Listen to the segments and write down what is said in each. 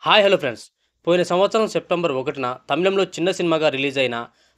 Hello friends. పోయిన సంవత్సరం September 1న తమిళంలో చిన్న సినిమాగా రిలీజ్ అయిన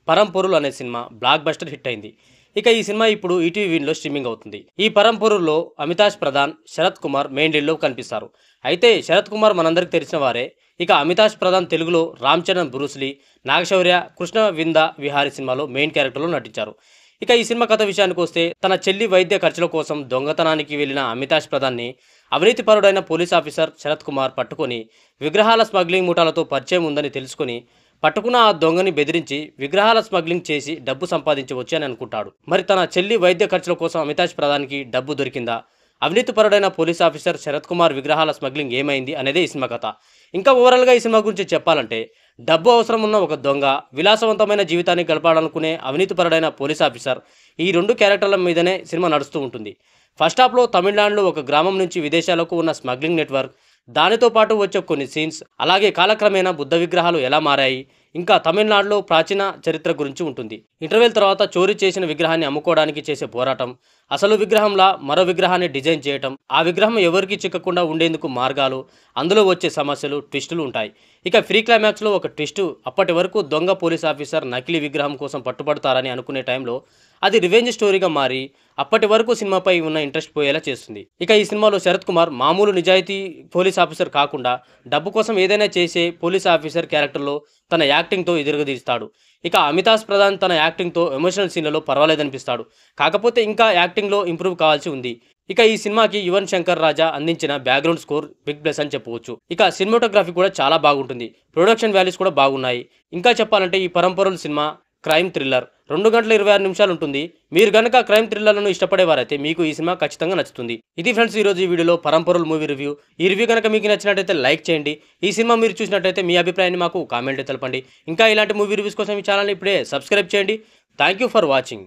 'పరంపొరులు' అనే సినిమా బ్లాక్ బస్టర్ హిట్ అయింది. ఇక ఈ సినిమా ఇప్పుడు ఈటీవీ విన్‌లో స్ట్రీమింగ్ అవుతుంది. ఈ 'పరంపొరుల్లో' అమితాష్ ప్రధాన్, శరత్ కుమార్ మెయిన్ లీడ్‌లో కనిపిస్తారు. అయితే శరత్ కుమార్ మనందరికీ తెలిసిన వారే. ఇక అమితాష్ ప్రధాన్ తెలుగులో రామ్ చరణ్, బ్రూస్ లీ, నాగశౌర్య, కృష్ణ వింద విహారీ సినిమాలో మెయిన్ క్యారెక్టర్‌లో నటించారు. ఇక ఈ సినిమా కథ విషయానికొస్తే, తన చెల్లి వైద్య ఖర్చుల కోసం దొంగతనానికి వెళ్లిన అమితాష్ ప్రధాన్ని అవినీతిపరుడైన పోలీస్ ఆఫీసర్ శరత్ కుమార్ పట్టుకొని విగ్రహాల స్మగ్లింగ్ ముఠాలతో పరిచయం ఉందని తెలుసుకుని పట్టుకున్న ఆ దొంగని బెదిరించి విగ్రహాల స్మగ్లింగ్ చేసి డబ్బు సంపాదించవచ్చు అని అనుకుంటాడు. మరి తన చెల్లి వైద్య ఖర్చుల కోసం అమితాష్ ప్రధాన్కి డబ్బు దొరికిందా? అవినీతిపరుడైన పోలీస్ ఆఫీసర్ శరత్ కుమార్ విగ్రహాల స్మగ్లింగ్ ఏమైంది అనేదే ఈ సినిమా కథ. ఇంకా ఓవరాల్గా ఈ సినిమా గురించి చెప్పాలంటే, డబ్బు అవసరం ఉన్న ఒక దొంగ, విలాసవంతమైన జీవితాన్ని గడపాలనుకునే అవినీతిపరుడైన పోలీస్ ఆఫీసర్, ఈ రెండు క్యారెక్టర్ల మీదనే సినిమా నడుస్తూ ఉంటుంది. ఫస్ట్ హాఫ్లో తమిళనాడులో ఒక గ్రామం నుంచి విదేశాలకు ఉన్న స్మగ్లింగ్ నెట్వర్క్, దానితో పాటు వచ్చే కొన్ని సీన్స్, అలాగే కాలక్రమేణా బుద్ధ విగ్రహాలు ఎలా మారాయి, ఇంకా తమిళనాడులో ప్రాచీన చరిత్ర గురించి ఉంటుంది. ఇంటర్వెల్ తర్వాత చోరీ చేసిన విగ్రహాన్ని అమ్ముకోవడానికి చేసే పోరాటం, అసలు విగ్రహంలా మరో విగ్రహాన్ని డిజైన్ చేయటం, ఆ విగ్రహం ఎవరికి చిక్కకుండా ఉండేందుకు మార్గాలు, అందులో వచ్చే సమస్యలు, ట్విస్టులు ఉంటాయి. ఇక ఫ్రీ క్లైమాక్స్లో ఒక ట్విస్టు, అప్పటి వరకు దొంగ పోలీస్ ఆఫీసర్ నకిలీ విగ్రహం కోసం పట్టుబడతారని అనుకునే టైంలో అది రివెంజ్ స్టోరీగా మారి అప్పటి వరకు సినిమాపై ఉన్న ఇంట్రెస్ట్ పోయేలా చేస్తుంది. ఇక ఈ సినిమాలో శరత్ కుమార్ మామూలు నిజాయితీ పోలీస్ ఆఫీసర్ కాకుండా డబ్బు కోసం ఏదైనా చేసే పోలీస్ ఆఫీసర్ క్యారెక్టర్లో తన యాక్టింగ్తో ఎదురుగదీస్తాడు. ఇక అమితాష్ ప్రధాన్ తన యాక్టింగ్తో ఎమోషనల్ సీన్లలో పర్వాలేదనిపిస్తాడు. కాకపోతే ఇంకా యాక్టింగ్లో ఇంప్రూవ్ కావాల్సి ఉంది. ఇక ఈ సినిమాకి యువన్ శంకర్ రాజా అందించిన బ్యాక్గ్రౌండ్ స్కోర్ బిగ్ ప్లస్ అని చెప్పవచ్చు. ఇక సినిమాటోగ్రఫీ కూడా చాలా బాగుంటుంది. ప్రొడక్షన్ వాల్యూస్ కూడా బాగున్నాయి. ఇంకా చెప్పాలంటే ఈ పరంపరలు సినిమా క్రైమ్ థ్రిల్లర్ 2 గంటల 26 నిమిషాలు ఉంటుంది. మీరు కనుక క్రైమ్ థ్రిల్లర్లను ఇష్టపడేవారైతే మీకు ఈ సినిమా ఖచ్చితంగా నచ్చుతుంది. ఇది ఫ్రెండ్స్ ఈరోజు ఈ వీడియోలో పరంపరలు మూవీ రివ్యూ. ఈ రివ్యూ కనుక మీకు నచ్చినట్టయితే లైక్ చేయండి. ఈ సినిమా మీరు చూసినట్టయితే మీ అభిప్రాయాన్ని మాకు కామెంట్ తెలపండి. ఇంకా ఇలాంటి మూవీ రివ్యూస్ కోసం ఈ ఛానల్ని ఇప్పుడే సబ్స్క్రైబ్ చేయండి. Thank you for watching.